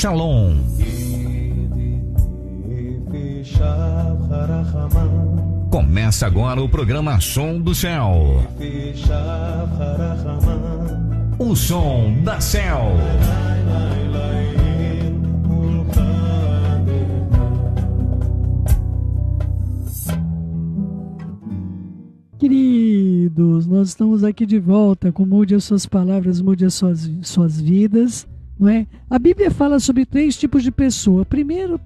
Shalom. Começa agora o programa Som do Céu. O som da Céu. Queridos, nós estamos aqui de volta com Mude as Suas Palavras, Mude as suas Vidas, não é? A Bíblia fala sobre 3 tipos de pessoa. Primeiro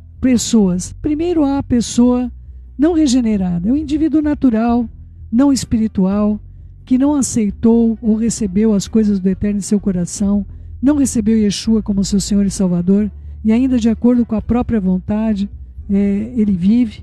há a pessoa não regenerada, é o indivíduo natural, não espiritual, que não aceitou ou recebeu as coisas do Eterno em seu coração, não recebeu Yeshua como seu Senhor e Salvador, e ainda de acordo com a própria vontade, ele vive.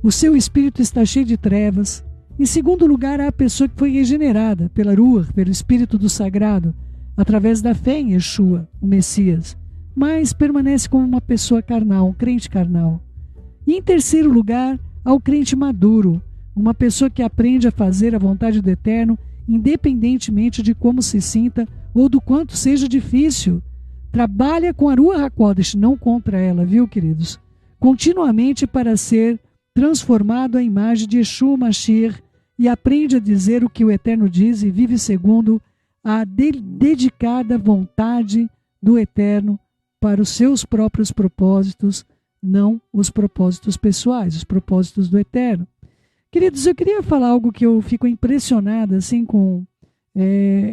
O seu espírito está cheio de trevas. Em segundo lugar, há a pessoa que foi regenerada pela Ruach, pelo Espírito do Sagrado, através da fé em Yeshua, o Messias, mas permanece como uma pessoa carnal, um crente carnal. E em terceiro lugar, há o crente maduro, uma pessoa que aprende a fazer a vontade do Eterno, independentemente de como se sinta ou do quanto seja difícil. Trabalha com a Ruach HaKodesh, não contra ela, viu, queridos? Continuamente para ser transformado à imagem de Yeshua Mashiach, e aprende a dizer o que o Eterno diz e vive segundo a dedicada vontade do Eterno para os seus próprios propósitos, não os propósitos pessoais, os propósitos do Eterno. Queridos, eu queria falar algo que eu fico impressionada, assim,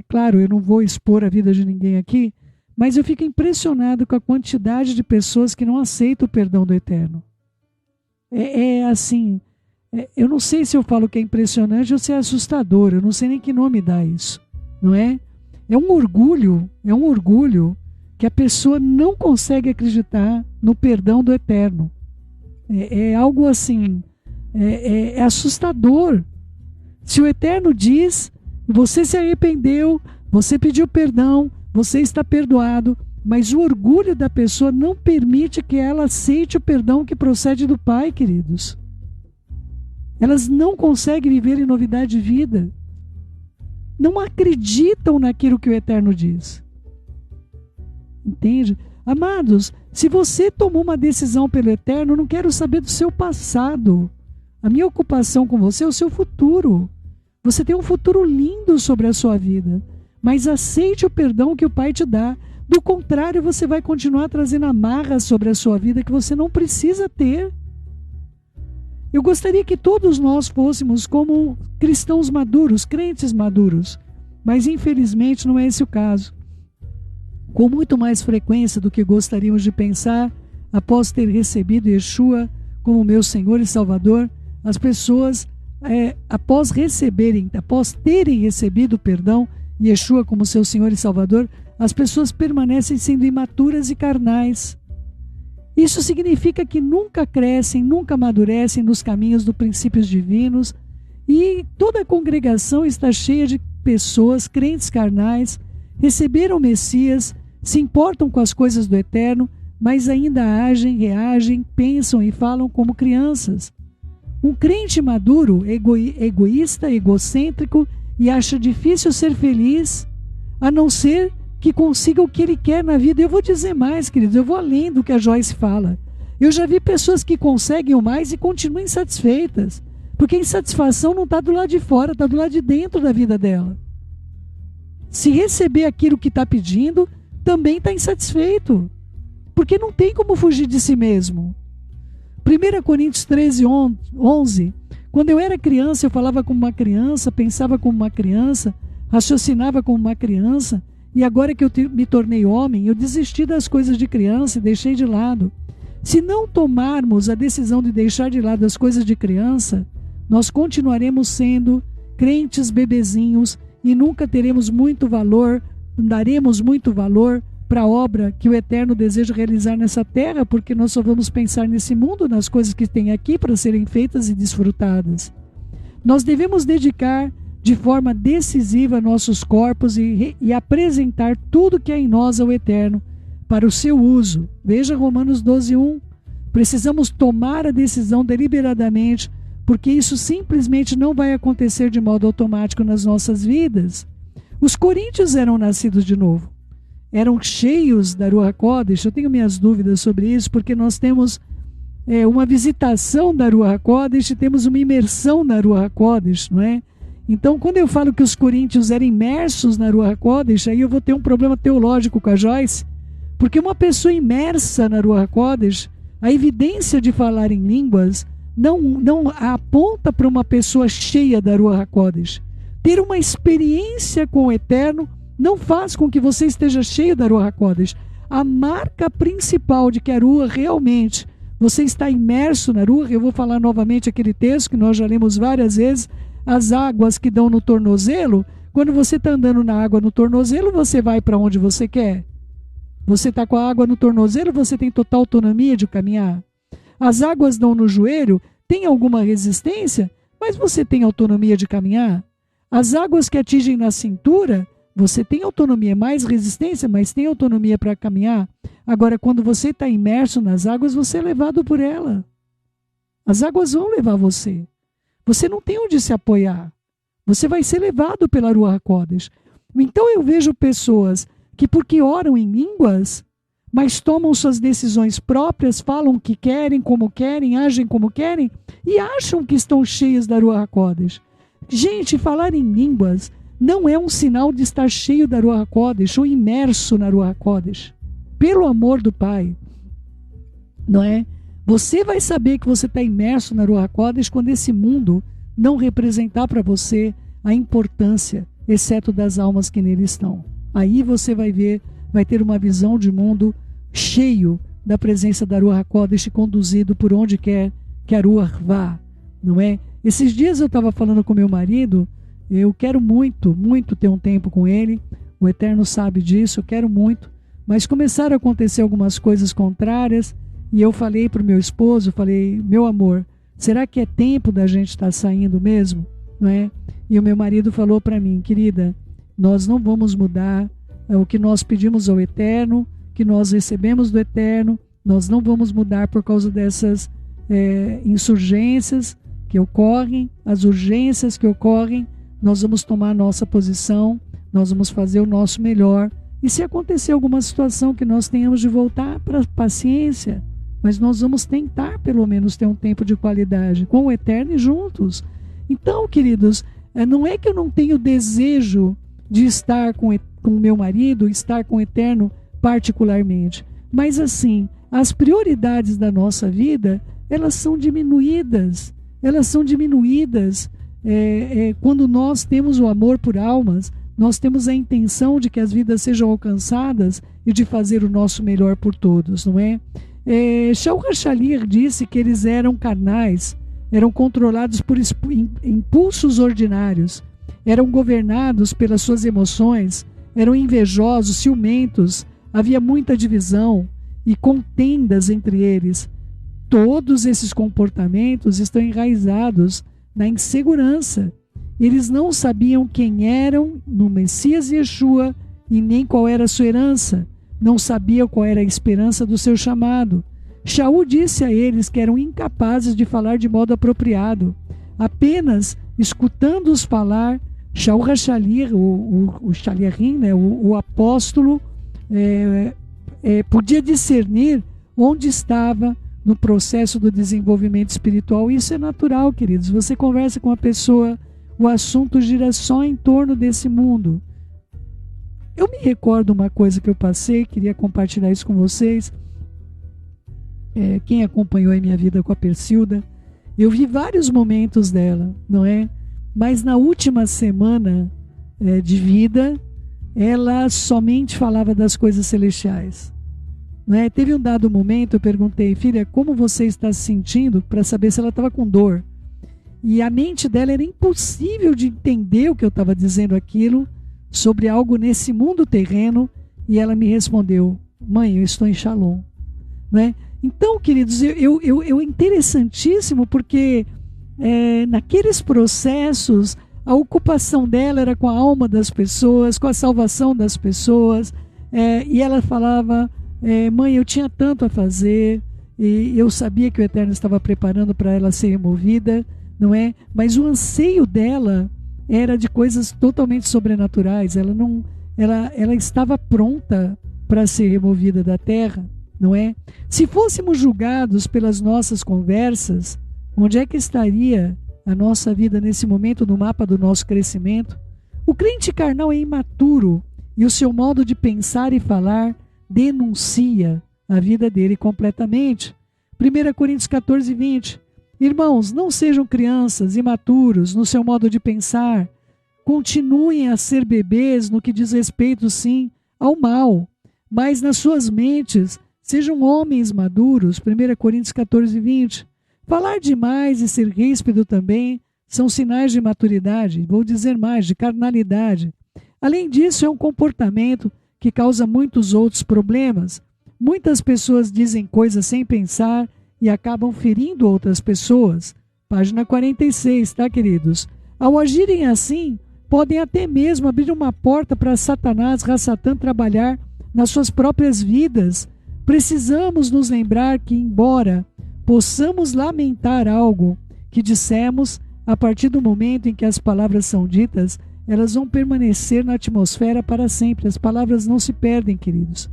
claro, eu não vou expor a vida de ninguém aqui, mas eu fico impressionado com a quantidade de pessoas que não aceitam o perdão do Eterno. Eu não sei se eu falo que é impressionante ou se é assustador, eu não sei nem que nome dá isso, não é? É um orgulho que a pessoa não consegue acreditar no perdão do Eterno. É algo assim, é assustador. Se o Eterno diz, você se arrependeu, você pediu perdão, você está perdoado, mas o orgulho da pessoa não permite que ela aceite o perdão que procede do Pai, queridos. Elas não conseguem viver em novidade de vida. Não acreditam naquilo que o Eterno diz. Entende? Amados, se você tomou uma decisão pelo Eterno, eu não quero saber do seu passado. A minha ocupação com você é o seu futuro. Você tem um futuro lindo sobre a sua vida. Mas aceite o perdão que o Pai te dá. Do contrário, você vai continuar trazendo amarras sobre a sua vida que você não precisa ter. Eu gostaria que todos nós fôssemos como cristãos maduros, crentes maduros, mas infelizmente não é esse o caso. Com muito mais frequência do que gostaríamos de pensar, após ter recebido Yeshua como meu Senhor e Salvador, as pessoas, após terem recebido o perdão, Yeshua como seu Senhor e Salvador, as pessoas permanecem sendo imaturas e carnais. Isso significa que nunca crescem, nunca amadurecem nos caminhos dos princípios divinos, e toda a congregação está cheia de pessoas, crentes carnais, receberam o Messias, se importam com as coisas do Eterno, mas ainda agem, reagem, pensam e falam como crianças. Um crente maduro, egoísta, egocêntrico e acha difícil ser feliz, a não ser que consiga o que ele quer na vida. Eu vou dizer mais, queridos, eu vou além do que a Joyce fala. Eu já vi pessoas que conseguem o mais e continuam insatisfeitas, porque a insatisfação não está do lado de fora, está do lado de dentro da vida dela. Se receber aquilo que está pedindo, também está insatisfeito, porque não tem como fugir de si mesmo. 1 Coríntios 13:11, quando eu era criança, eu falava como uma criança, pensava como uma criança, raciocinava como uma criança, e agora que eu me tornei homem, eu desisti das coisas de criança e deixei de lado. Se não tomarmos a decisão de deixar de lado as coisas de criança, nós continuaremos sendo crentes bebezinhos e nunca teremos muito valor, daremos muito valor para a obra que o Eterno deseja realizar nessa terra, porque nós só vamos pensar nesse mundo, nas coisas que tem aqui para serem feitas e desfrutadas. Nós devemos dedicar de forma decisiva nossos corpos e apresentar tudo que há em nós ao Eterno para o seu uso. Veja Romanos 12:1. Precisamos tomar a decisão deliberadamente, porque isso simplesmente não vai acontecer de modo automático nas nossas vidas. Os coríntios eram nascidos de novo. eram cheios da Ruach HaKodesh. Eu tenho minhas dúvidas sobre isso, porque nós temos uma visitação da Ruach HaKodesh, temos uma imersão na Ruach HaKodesh, não é? Então, quando eu falo que os coríntios eram imersos na Ruach HaKodesh, aí eu vou ter um problema teológico com a Joyce, porque uma pessoa imersa na Ruach HaKodesh, a evidência de falar em línguas não aponta para uma pessoa cheia da Ruach HaKodesh. Ter uma experiência com o Eterno não faz com que você esteja cheio da Ruach HaKodesh. A marca principal de que a Ruach realmente, você está imerso na Ruach, eu vou falar novamente aquele texto que nós já lemos várias vezes, as águas que dão no tornozelo. Quando você está andando na água no tornozelo, você vai para onde você quer. Você está com a água no tornozelo, você tem total autonomia de caminhar. As águas dão no joelho, tem alguma resistência, mas você tem autonomia de caminhar. As águas que atingem na cintura, você tem autonomia, mais resistência, mas tem autonomia para caminhar. Agora, quando você está imerso nas águas, você é levado por ela. As águas vão levar você. Você não tem onde se apoiar. Você vai ser levado pela Ruach HaKodesh. Então eu vejo pessoas que, porque oram em línguas, mas tomam suas decisões próprias, falam o que querem, como querem, agem como querem, e acham que estão cheios da Ruach HaKodesh. Gente, falar em línguas não é um sinal de estar cheio da Ruach HaKodesh ou imerso na Ruach HaKodesh. Pelo amor do Pai. Não é? Você vai saber que você está imerso na Ruach HaKodesh quando esse mundo não representar para você a importância, exceto das almas que nele estão. Aí você vai ver, vai ter uma visão de mundo cheio da presença da Ruach HaKodesh, conduzido por onde quer que a Ruach vá, não é? Esses dias eu estava falando com meu marido, eu quero muito, muito ter um tempo com ele, o Eterno sabe disso, eu quero muito, mas começaram a acontecer algumas coisas contrárias, e eu falei para o meu esposo, falei, meu amor, será que é tempo da gente estar saindo mesmo? Não é? E o meu marido falou para mim, querida, nós não vamos mudar o que nós pedimos ao Eterno, que nós recebemos do Eterno, nós não vamos mudar por causa dessas insurgências que ocorrem, as urgências que ocorrem, nós vamos tomar a nossa posição, nós vamos fazer o nosso melhor, e se acontecer alguma situação que nós tenhamos de voltar, para paciência, mas nós vamos tentar pelo menos ter um tempo de qualidade com o Eterno e juntos. Então, queridos, não é que eu não tenho desejo de estar com o meu marido, estar com o Eterno particularmente, mas assim, as prioridades da nossa vida, elas são diminuídas, quando nós temos o amor por almas, nós temos a intenção de que as vidas sejam alcançadas e de fazer o nosso melhor por todos, não é? Shaul HaShalir disse que eles eram carnais, eram controlados por impulsos ordinários, eram governados pelas suas emoções, eram invejosos, ciumentos, havia muita divisão e contendas entre eles. Todos esses comportamentos estão enraizados na insegurança. Eles não sabiam quem eram no Messias Yeshua e nem qual era a sua herança. Não sabiam qual era a esperança do seu chamado. Shaul disse a eles que eram incapazes de falar de modo apropriado. Apenas escutando-os falar, Shaul HaShalir, o Shaliachim, né, o apóstolo, podia discernir onde estava no processo do desenvolvimento espiritual. Isso é natural, queridos. Você conversa com a pessoa, o assunto gira só em torno desse mundo. Eu me recordo uma coisa que eu passei, queria compartilhar isso com vocês. Quem acompanhou a minha vida com a Persilda, eu vi vários momentos dela, não é? Mas na última semana de vida, ela somente falava das coisas celestiais. Não é? Teve um dado momento, eu perguntei, filha, como você está se sentindo? Para saber se ela estava com dor. E a mente dela era impossível de entender o que eu estava dizendo aquilo, sobre algo nesse mundo terreno, e ela me respondeu, mãe, eu estou em Shalom. Né? Então, queridos, é interessantíssimo, porque naqueles processos, a ocupação dela era com a alma das pessoas, com a salvação das pessoas, e ela falava, mãe, eu tinha tanto a fazer, e eu sabia que o Eterno estava preparando para ela ser removida, não é? Mas o anseio dela era de coisas totalmente sobrenaturais. Ela estava pronta para ser removida da terra, não é? Se fôssemos julgados pelas nossas conversas, onde é que estaria a nossa vida nesse momento no mapa do nosso crescimento? O crente carnal é imaturo e o seu modo de pensar e falar denuncia a vida dele completamente. 1 Coríntios 14, 20. Irmãos, não sejam crianças imaturos no seu modo de pensar. Continuem a ser bebês no que diz respeito, sim, ao mal, mas nas suas mentes sejam homens maduros. 1 Coríntios 14, 20. Falar demais e ser ríspido também são sinais de maturidade, vou dizer mais, de carnalidade. Além disso, é um comportamento que causa muitos outros problemas. Muitas pessoas dizem coisas sem pensar e acabam ferindo outras pessoas. Página 46, tá, queridos? Ao agirem assim, podem até mesmo abrir uma porta para Satanás, Ra-Satã, trabalhar nas suas próprias vidas. Precisamos nos lembrar que, embora possamos lamentar algo que dissemos, a partir do momento em que as palavras são ditas, elas vão permanecer na atmosfera para sempre. As palavras não se perdem, queridos.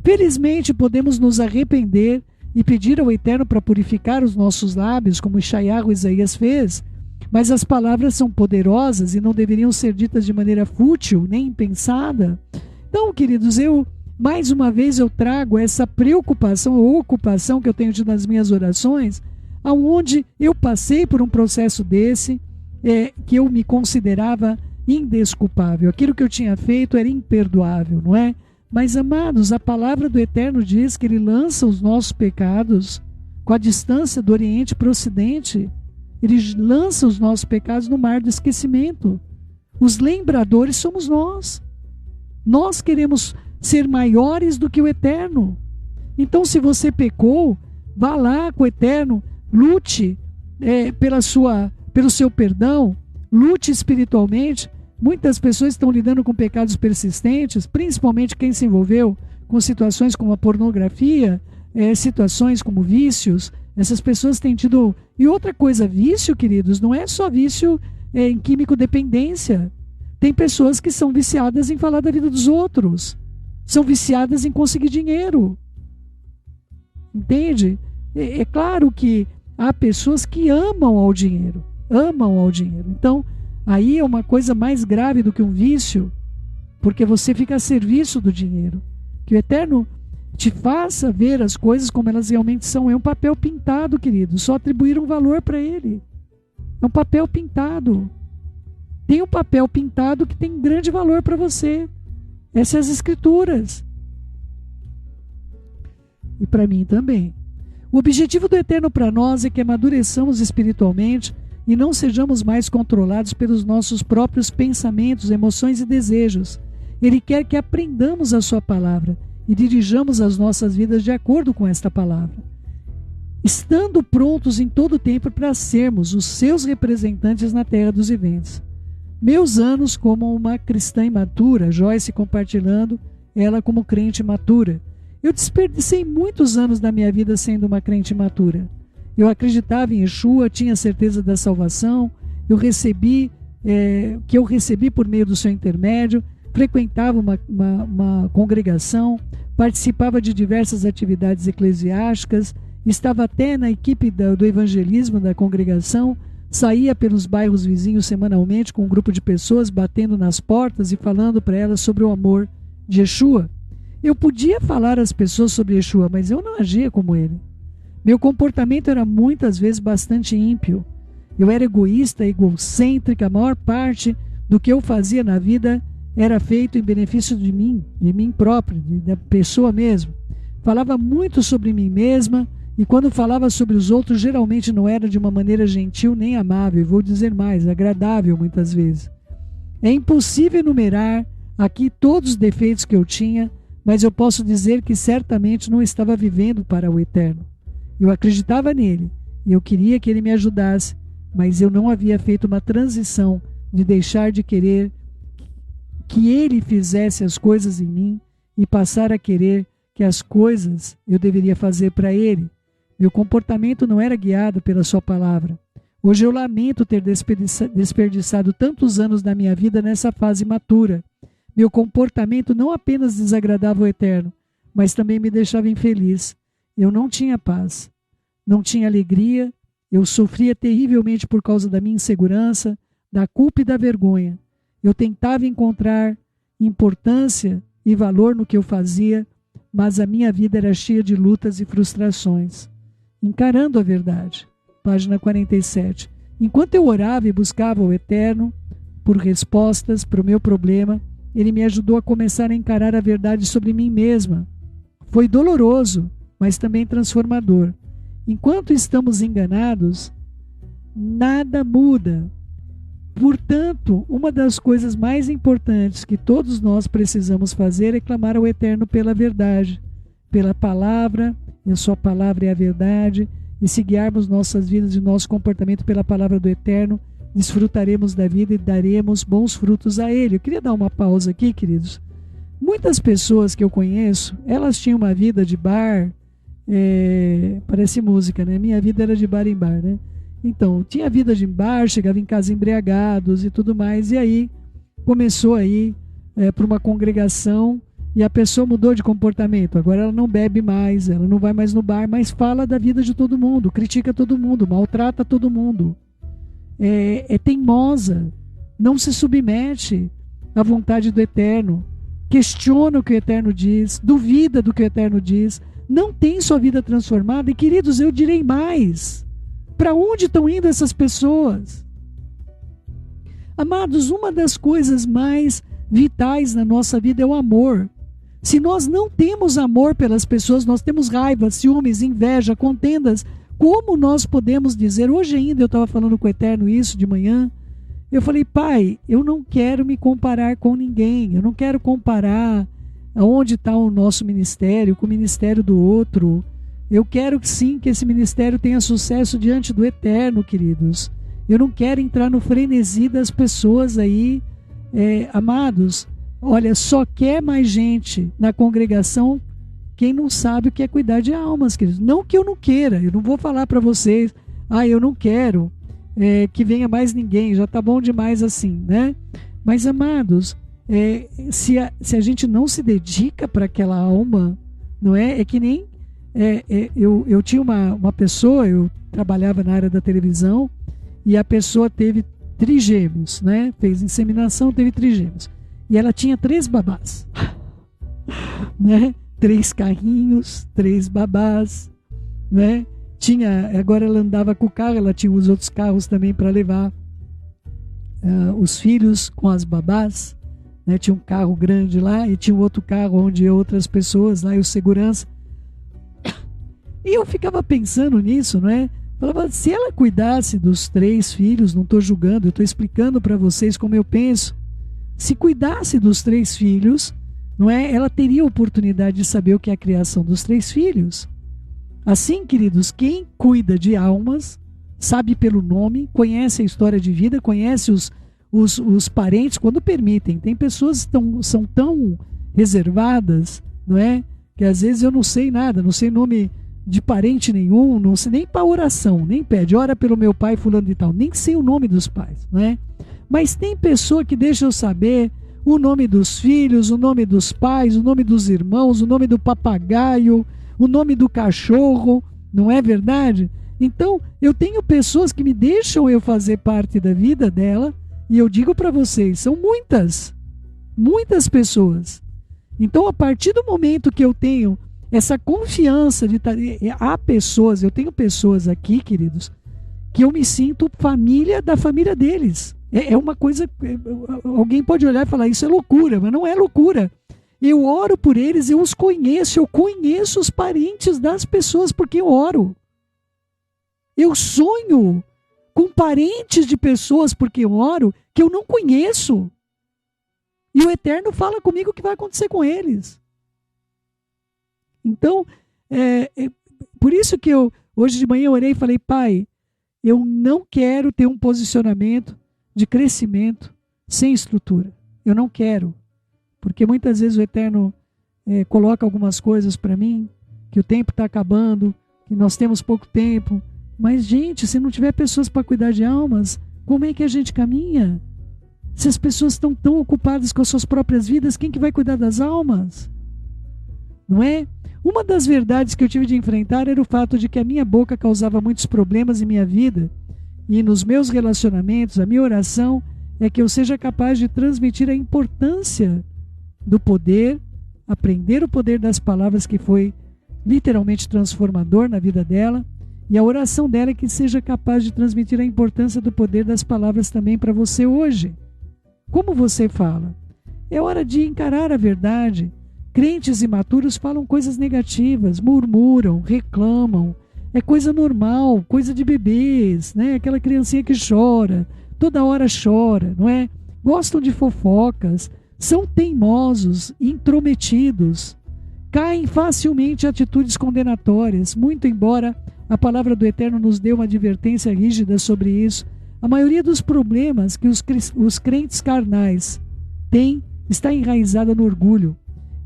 Felizmente, podemos nos arrepender e pedir ao Eterno para purificar os nossos lábios, como Ishaiah, Isaías fez, mas as palavras são poderosas e não deveriam ser ditas de maneira fútil, nem impensada. Então, queridos, mais uma vez eu trago essa preocupação ou ocupação que eu tenho tido nas minhas orações, aonde eu passei por um processo desse, que eu me considerava indesculpável. Aquilo que eu tinha feito era imperdoável, não é? Mas, amados, a palavra do Eterno diz que Ele lança os nossos pecados com a distância do Oriente para o Ocidente. Ele lança os nossos pecados no mar do esquecimento. Os lembradores somos nós. Nós queremos ser maiores do que o Eterno. Então, se você pecou, vá lá com o Eterno, lute pelo seu perdão, lute espiritualmente. Muitas pessoas estão lidando com pecados persistentes, principalmente quem se envolveu com situações como a pornografia, situações como vícios. Essas pessoas têm tido... E outra coisa, vício, queridos, não é só vício em químico-dependência. Tem pessoas que são viciadas em falar da vida dos outros. São viciadas em conseguir dinheiro. Entende? É claro que há pessoas que amam ao dinheiro. Amam ao dinheiro. Então, aí é uma coisa mais grave do que um vício, porque você fica a serviço do dinheiro. Que o Eterno te faça ver as coisas como elas realmente são. É um papel pintado, querido. Só atribuir um valor para ele. É um papel pintado. Tem um papel pintado que tem grande valor para você. Essas são as Escrituras. E para mim também. O objetivo do Eterno para nós é que amadureçamos espiritualmente e não sejamos mais controlados pelos nossos próprios pensamentos, emoções e desejos. Ele quer que aprendamos a sua palavra e dirijamos as nossas vidas de acordo com esta palavra, estando prontos em todo o tempo para sermos os seus representantes na terra dos viventes. Meus anos como uma cristã imatura, Joyce compartilhando, ela como crente imatura. Eu desperdicei muitos anos da minha vida sendo uma crente imatura. Eu acreditava em Yeshua, tinha certeza da salvação, que eu recebi por meio do seu intermédio, frequentava uma congregação, participava de diversas atividades eclesiásticas, estava até na equipe do evangelismo da congregação, saía pelos bairros vizinhos semanalmente com um grupo de pessoas, batendo nas portas e falando para elas sobre o amor de Yeshua. Eu podia falar às pessoas sobre Yeshua, mas eu não agia como ele. Meu comportamento era muitas vezes bastante ímpio. Eu era egoísta, egocêntrica. A maior parte do que eu fazia na vida era feito em benefício de mim próprio, da pessoa mesmo. Falava muito sobre mim mesma e quando falava sobre os outros, geralmente não era de uma maneira gentil nem amável. E vou dizer mais, agradável muitas vezes. É impossível enumerar aqui todos os defeitos que eu tinha, mas eu posso dizer que certamente não estava vivendo para o Eterno. Eu acreditava nele e eu queria que ele me ajudasse, mas eu não havia feito uma transição de deixar de querer que ele fizesse as coisas em mim e passar a querer que as coisas eu deveria fazer para ele. Meu comportamento não era guiado pela sua palavra. Hoje eu lamento ter desperdiçado tantos anos da minha vida nessa fase imatura. Meu comportamento não apenas desagradava o Eterno, mas também me deixava infeliz. Eu não tinha paz, não tinha alegria, eu sofria terrivelmente por causa da minha insegurança, da culpa e da vergonha. Eu tentava encontrar importância e valor no que eu fazia, mas a minha vida era cheia de lutas e frustrações. Encarando a verdade. Página 47. Enquanto eu orava e buscava o Eterno por respostas para o meu problema, Ele me ajudou a começar a encarar a verdade sobre mim mesma. Foi doloroso, mas também transformador. Enquanto estamos enganados, nada muda. Portanto, uma das coisas mais importantes que todos nós precisamos fazer é clamar ao Eterno pela verdade, pela palavra, e a sua palavra é a verdade, e se guiarmos nossas vidas e nosso comportamento pela palavra do Eterno, desfrutaremos da vida e daremos bons frutos a Ele. Eu queria dar uma pausa aqui, queridos. Muitas pessoas que eu conheço, elas tinham uma vida de bar, parece música, né? Minha vida era de bar em bar, né? Então, tinha vida de bar, chegava em casa embriagados e tudo mais, e aí começou a ir para uma congregação e a pessoa mudou de comportamento. Agora ela não bebe mais, ela não vai mais no bar, mas fala da vida de todo mundo, critica todo mundo, maltrata todo mundo. É teimosa, não se submete à vontade do Eterno, questiona o que o Eterno diz, duvida do que o Eterno diz, não tem sua vida transformada. E queridos, eu direi mais, para onde estão indo essas pessoas? Amados, uma das coisas mais vitais na nossa vida é o amor. Se nós não temos amor pelas pessoas, nós temos raiva, ciúmes, inveja, contendas, como nós podemos dizer? Hoje ainda eu estava falando com o Eterno isso de manhã, eu falei: Pai, eu não quero me comparar com ninguém, eu não quero comparar aonde está o nosso ministério com o ministério do outro. Eu quero sim que esse ministério tenha sucesso diante do Eterno, queridos. Eu não quero entrar no frenesi das pessoas aí, amados. Olha, só quer mais gente na congregação quem não sabe o que é cuidar de almas, queridos. Não que eu não queira, eu não vou falar para vocês, eu não quero que venha mais ninguém, já está bom demais assim, né? Mas, amados, se a gente não se dedica para aquela alma, não é? É que nem eu tinha uma pessoa, eu trabalhava na área da televisão, e a pessoa teve trigêmeos, né? Fez inseminação, teve trigêmeos. E ela tinha 3 babás, né? 3 carrinhos, 3 babás, né? Agora ela andava com o carro, ela tinha os outros carros também para levar os filhos com as babás, né? Tinha um carro grande lá e tinha um outro carro onde outras pessoas lá e o segurança. E eu ficava pensando nisso, não é? Falava, se ela cuidasse dos 3 filhos, não estou julgando, eu estou explicando para vocês como eu penso. Se cuidasse dos 3 filhos, não é? Ela teria a oportunidade de saber o que é a criação dos 3 filhos. Assim, queridos, quem cuida de almas, sabe pelo nome, conhece a história de vida, conhece os parentes, quando permitem. Tem pessoas que são tão reservadas, não é? Que às vezes eu não sei nada, não sei nome de parente nenhum, não sei nem para oração, nem pede, ora pelo meu pai fulano de tal, nem sei o nome dos pais, não é? Mas tem pessoa que deixa eu saber o nome dos filhos, o nome dos pais, o nome dos irmãos, o nome do papagaio, o nome do cachorro, não é verdade? Então, eu tenho pessoas que me deixam eu fazer parte da vida dela, e eu digo para vocês, são muitas pessoas. Então, a partir do momento que eu tenho essa confiança de estar... eu tenho pessoas aqui, queridos, que eu me sinto família da família deles. É uma coisa, alguém pode olhar e falar, isso é loucura, mas não é loucura. Eu oro por eles, eu os conheço, eu conheço os parentes das pessoas porque eu oro. Eu sonho com parentes de pessoas porque eu oro que eu não conheço. E o Eterno fala comigo o que vai acontecer com eles. Então, por isso que hoje de manhã eu orei e falei, Pai, eu não quero ter um posicionamento de crescimento sem estrutura. Eu não quero. Porque muitas vezes o Eterno coloca algumas coisas para mim, que o tempo está acabando, que nós temos pouco tempo. Mas, gente, se não tiver pessoas para cuidar de almas, como é que a gente caminha? Se as pessoas estão tão ocupadas com as suas próprias vidas, quem que vai cuidar das almas? Não é? Uma das verdades que eu tive de enfrentar era o fato de que a minha boca causava muitos problemas em minha vida e nos meus relacionamentos. A minha oração é que eu seja capaz de transmitir a importância do poder, aprender o poder das palavras, que foi literalmente transformador na vida dela, e a oração dela é que seja capaz de transmitir a importância do poder das palavras também para você hoje. Como você fala? É hora de encarar a verdade. Crentes imaturos falam coisas negativas, murmuram, reclamam. É coisa normal, coisa de bebês, né? Aquela criancinha que chora, toda hora chora, não é? Gostam de fofocas, são teimosos, intrometidos, caem facilmente em atitudes condenatórias, muito embora a palavra do Eterno nos dê uma advertência rígida sobre isso. A maioria dos problemas que os crentes carnais têm está enraizada no orgulho.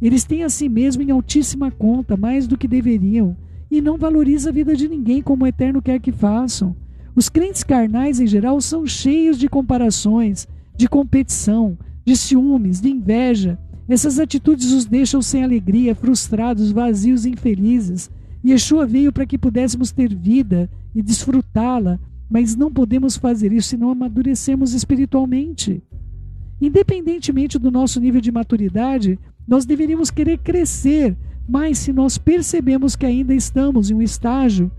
Eles têm a si mesmo em altíssima conta, mais do que deveriam, e não valorizam a vida de ninguém como o Eterno quer que façam. Os crentes carnais, em geral, são cheios de comparações, de competição, de ciúmes, de inveja. Essas atitudes os deixam sem alegria, frustrados, vazios e infelizes. Yeshua veio para que pudéssemos ter vida e desfrutá-la, mas não podemos fazer isso se não amadurecermos espiritualmente. Independentemente do nosso nível de maturidade, nós deveríamos querer crescer, mas se nós percebemos que ainda estamos em um estágio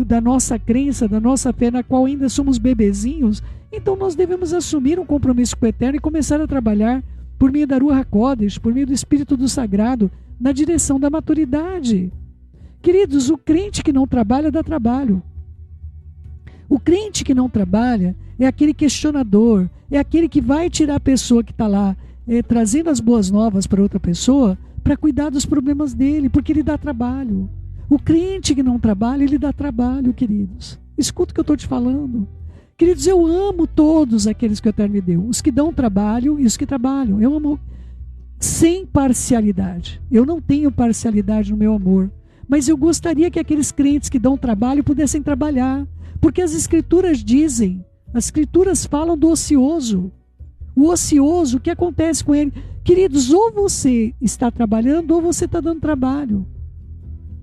da nossa crença, da nossa fé, na qual ainda somos bebezinhos, então nós devemos assumir um compromisso com o Eterno e começar a trabalhar por meio da Ruach HaKodesh, por meio do Espírito do Sagrado, na direção da maturidade. Queridos, o crente que não trabalha dá trabalho. O crente que não trabalha é aquele questionador, é aquele que vai tirar a pessoa que está lá trazendo as boas novas para outra pessoa para cuidar dos problemas dele, porque ele dá trabalho. O crente que não trabalha, ele dá trabalho, queridos. Escuta o que eu estou te falando. Queridos, eu amo todos aqueles que o Eterno me deu. Os que dão trabalho e os que trabalham. Eu amo sem parcialidade. Eu não tenho parcialidade no meu amor. Mas eu gostaria que aqueles crentes que dão trabalho pudessem trabalhar. Porque as Escrituras dizem, as Escrituras falam do ocioso. O ocioso, o que acontece com ele? Queridos, ou você está trabalhando ou você está dando trabalho.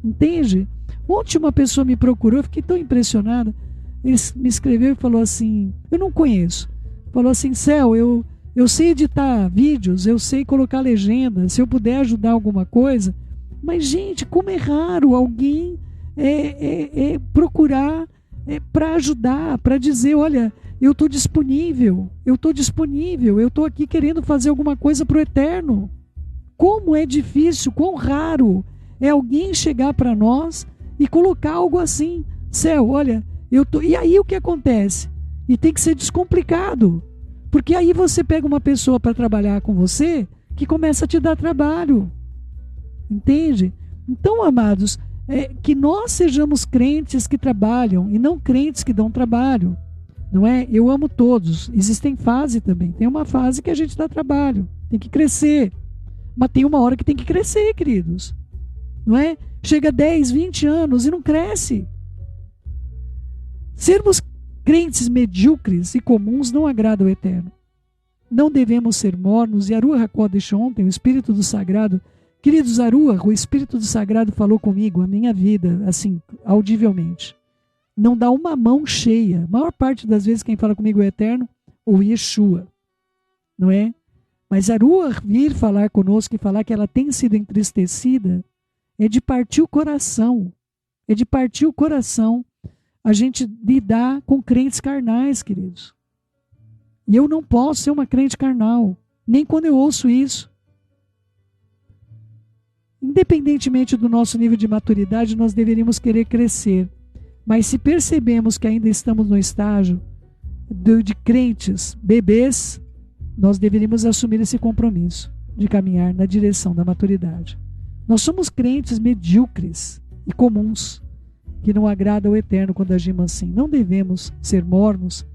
Entende? Ontem uma pessoa me procurou, eu fiquei tão impressionada. Ele me escreveu e falou assim, eu não conheço. Falou assim, Céu, eu sei editar vídeos, eu sei colocar legenda, se eu puder ajudar alguma coisa. Mas, gente, como é raro alguém procurar para ajudar, para dizer, olha, eu estou disponível, eu estou aqui querendo fazer alguma coisa para o Eterno. Como é difícil, quão raro é alguém chegar para nós e colocar algo assim, Céu, olha, e aí o que acontece? E tem que ser descomplicado, porque aí você pega uma pessoa para trabalhar com você que começa a te dar trabalho, entende? Então, amados, que nós sejamos crentes que trabalham e não crentes que dão trabalho, não é? Eu amo todos, existem fases também, tem uma fase que a gente dá trabalho, tem que crescer, mas tem uma hora que tem que crescer, queridos, não é? Chega 10, 20 anos e não cresce. Sermos crentes medíocres e comuns não agrada ao Eterno. Não devemos ser mornos, e a Ruach HaKodesh ontem, o Espírito do Sagrado, queridos, o Espírito do Sagrado falou comigo, a minha vida, assim, audivelmente. Não dá uma mão cheia. A maior parte das vezes quem fala comigo é o Eterno ou Yeshua, não é? Mas a Ruach vir falar conosco e falar que ela tem sido entristecida é de partir o coração. É de partir o coração a gente lidar com crentes carnais, queridos. E eu não posso ser uma crente carnal, nem quando eu ouço isso. Independentemente do nosso nível de maturidade, nós deveríamos querer crescer. Mas se percebemos que ainda estamos no estágio de crentes bebês, nós deveríamos assumir esse compromisso de caminhar na direção da maturidade. Nós somos crentes medíocres e comuns, que não agrada ao Eterno quando agimos assim. Não devemos ser mornos,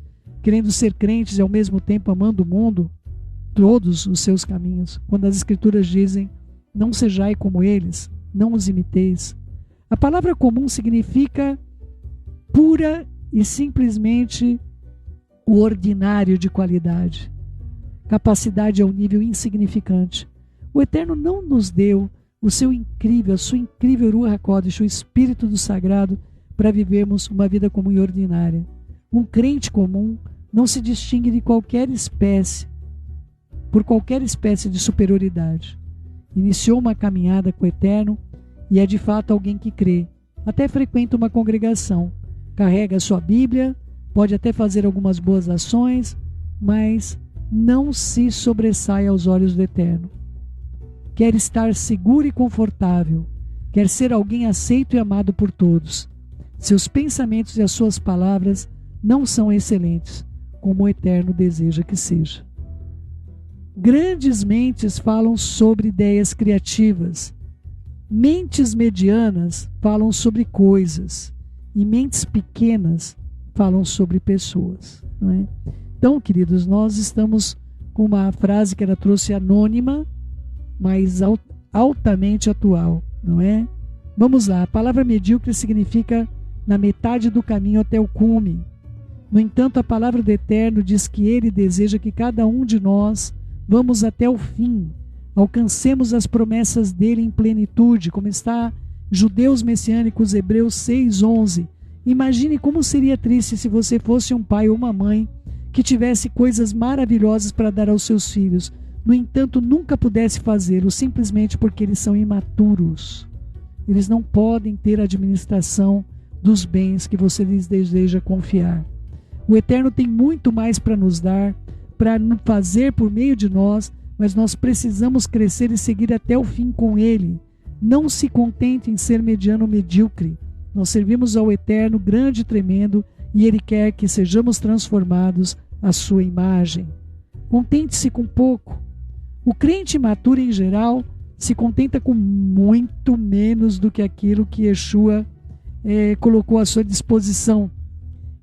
querendo ser crentes e ao mesmo tempo amando o mundo, todos os seus caminhos. Quando as Escrituras dizem, não sejai como eles, não os imiteis. A palavra comum significa pura e simplesmente o ordinário de qualidade. Capacidade é um nível insignificante. O Eterno não nos deu a sua incrível Ruach HaKodesh, o Espírito do Sagrado, para vivermos uma vida comum e ordinária. Um crente comum não se distingue de qualquer espécie, por qualquer espécie de superioridade. Iniciou uma caminhada com o Eterno e é de fato alguém que crê. Até frequenta uma congregação, carrega a sua Bíblia, pode até fazer algumas boas ações, mas não se sobressai aos olhos do Eterno. Quer estar seguro e confortável, quer ser alguém aceito e amado por todos. Seus pensamentos e as suas palavras não são excelentes, como o Eterno deseja que seja. Grandes mentes falam sobre ideias criativas. Mentes medianas falam sobre coisas. E mentes pequenas falam sobre pessoas. Não é? Então, queridos, nós estamos com uma frase que ela trouxe anônima, mas altamente atual. Não é? Vamos lá. A palavra medíocre significa na metade do caminho até o cume. No entanto, a palavra do Eterno diz que Ele deseja que cada um de nós vamos até o fim, alcancemos as promessas dele em plenitude, como está Judeus Messiânicos, Hebreus 6:11. Imagine como seria triste se você fosse um pai ou uma mãe que tivesse coisas maravilhosas para dar aos seus filhos, no entanto nunca pudesse fazê-lo, simplesmente porque eles são imaturos. Eles não podem ter a administração dos bens que você lhes deseja confiar. O Eterno tem muito mais para nos dar, para fazer por meio de nós, mas nós precisamos crescer e seguir até o fim com Ele. Não se contente em ser mediano ou medíocre. Nós servimos ao Eterno grande e tremendo, e Ele quer que sejamos transformados à sua imagem. Contente-se com pouco. O crente imaturo, em geral, se contenta com muito menos do que aquilo que Yeshua colocou à sua disposição.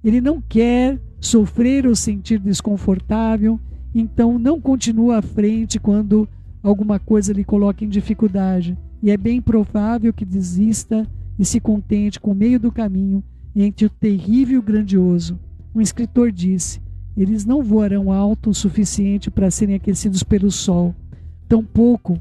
Ele não quer sofrer ou sentir desconfortável, então não continua à frente quando alguma coisa lhe coloca em dificuldade. E é bem provável que desista e se contente com o meio do caminho entre o terrível e o grandioso. Um escritor disse: eles não voarão alto o suficiente para serem aquecidos pelo sol, tampouco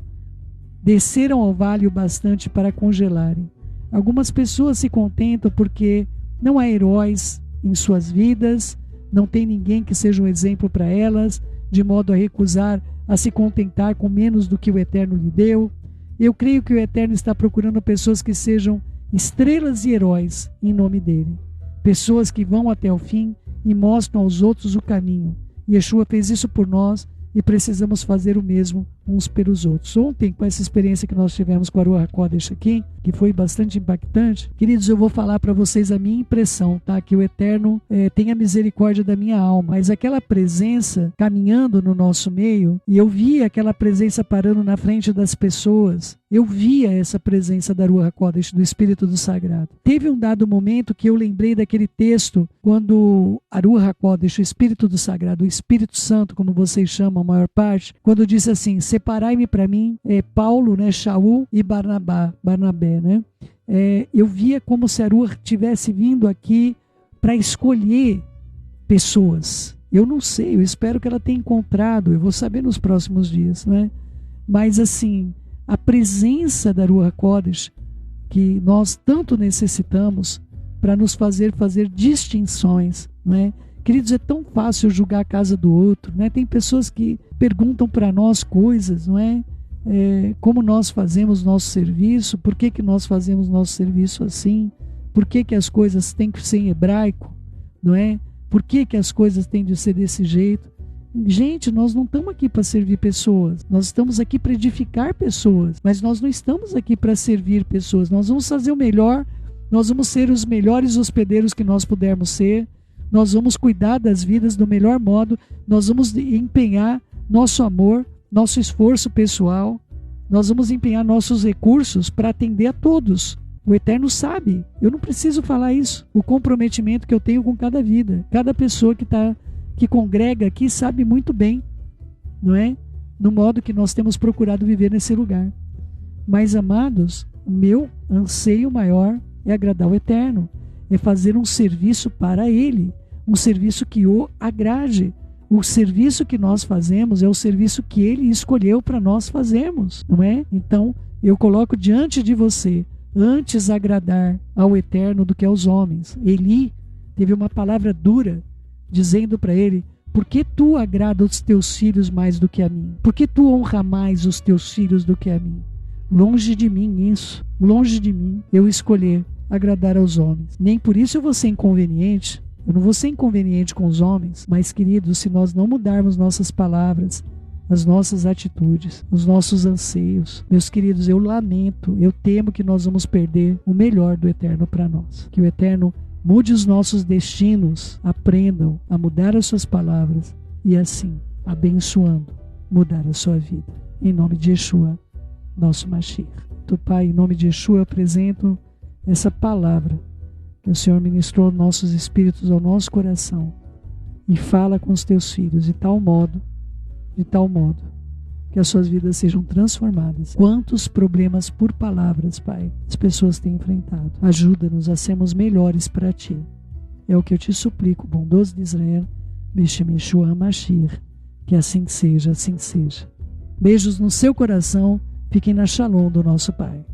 desceram ao vale o bastante para congelarem. Algumas pessoas se contentam porque não há heróis em suas vidas, não tem ninguém que seja um exemplo para elas, de modo a recusar a se contentar com menos do que o Eterno lhe deu. Eu creio que o Eterno está procurando pessoas que sejam estrelas e heróis em nome dele. Pessoas que vão até o fim e mostram aos outros o caminho. Yeshua fez isso por nós e precisamos fazer o mesmo uns pelos outros. Ontem, com essa experiência que nós tivemos com a Ruach HaKodesh aqui, que foi bastante impactante, queridos, eu vou falar para vocês a minha impressão, tá? Que o Eterno tenha misericórdia da minha alma, mas aquela presença caminhando no nosso meio, e eu via aquela presença parando na frente das pessoas, eu via essa presença da Ruach HaKodesh, do Espírito do Sagrado. Teve um dado momento que eu lembrei daquele texto, quando a Ruach HaKodesh, o Espírito do Sagrado, o Espírito Santo, como vocês chamam a maior parte, quando disse assim: separai-me para mim, Paulo, né, Shaul e Barnabé, né? Eu via como se a Ruach tivesse vindo aqui para escolher pessoas. Eu não sei, eu espero que ela tenha encontrado, eu vou saber nos próximos dias, né? Mas assim, a presença da Ruach HaKodesh, que nós tanto necessitamos para nos fazer distinções, né? Queridos, é tão fácil julgar a casa do outro, né? Tem pessoas que perguntam para nós coisas, não é? Como nós fazemos nosso serviço, por que nós fazemos nosso serviço assim, por que as coisas têm que ser em hebraico, não é? Por que as coisas têm de ser desse jeito? Gente, nós não estamos aqui para servir pessoas, nós estamos aqui para edificar pessoas, mas nós não estamos aqui para servir pessoas. Nós vamos fazer o melhor, nós vamos ser os melhores hospedeiros que nós pudermos ser, nós vamos cuidar das vidas do melhor modo, nós vamos empenhar nosso amor, nosso esforço pessoal, nós vamos empenhar nossos recursos para atender a todos. O Eterno sabe, eu não preciso falar isso, o comprometimento que eu tenho com cada vida, cada pessoa que congrega aqui sabe muito bem, não é? No modo que nós temos procurado viver nesse lugar. Mas, amados, o meu anseio maior é agradar o Eterno, é fazer um serviço para Ele, um serviço que o agrade. O serviço que nós fazemos é o serviço que Ele escolheu para nós fazermos, não é? Então, eu coloco diante de você, antes agradar ao Eterno do que aos homens. Eli teve uma palavra dura, dizendo para ele: por que tu agrada os teus filhos mais do que a mim? Por que tu honra mais os teus filhos do que a mim? Longe de mim isso, longe de mim eu escolher agradar aos homens. Nem por isso eu vou ser inconveniente. Eu não vou ser inconveniente com os homens, mas, queridos, se nós não mudarmos nossas palavras, as nossas atitudes, os nossos anseios, meus queridos, eu lamento, eu temo que nós vamos perder o melhor do Eterno para nós. Que o Eterno mude os nossos destinos, aprendam a mudar as suas palavras e, assim, abençoando, mudar a sua vida. Em nome de Yeshua, nosso Mashiach. Do Pai, em nome de Yeshua, eu apresento essa palavra que o Senhor ministrou nossos espíritos ao nosso coração, e fala com os teus filhos de tal modo que as suas vidas sejam transformadas. Quantos problemas por palavras, Pai, as pessoas têm enfrentado. Ajuda-nos a sermos melhores para Ti. É o que eu te suplico, bondoso de Israel, Beshem Yeshua Mashiach, que assim seja, assim seja. Beijos no seu coração, fiquem na Shalom do nosso Pai.